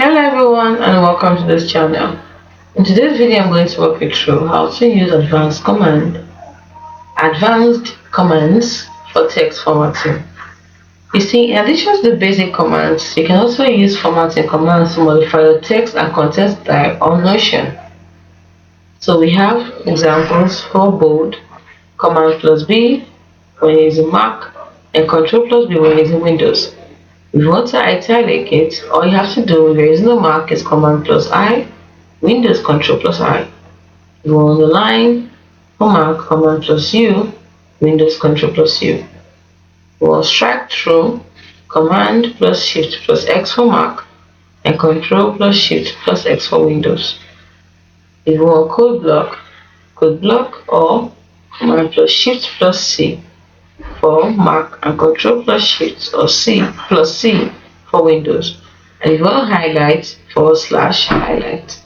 Hello everyone and welcome to this channel. In today's video I'm going to walk you through how to use advanced commands for text formatting. You see, in addition to the basic commands, you can also use formatting commands to modify your text and content style on Notion. So we have examples for bold, Command plus B when using Mac, and Control plus B when using Windows. If you want to italic it, all you have to do if you're using the Mac is Command plus I, Windows Control plus I. If you want the line for Mac, Command plus U, Windows Control plus U. If you want strike through, Command plus Shift plus X for Mac, and Control plus Shift plus X for Windows. If you want code block or Command plus Shift plus C for Mac and Control plus Shift or C plus C for Windows. And if you want highlight, /highlight.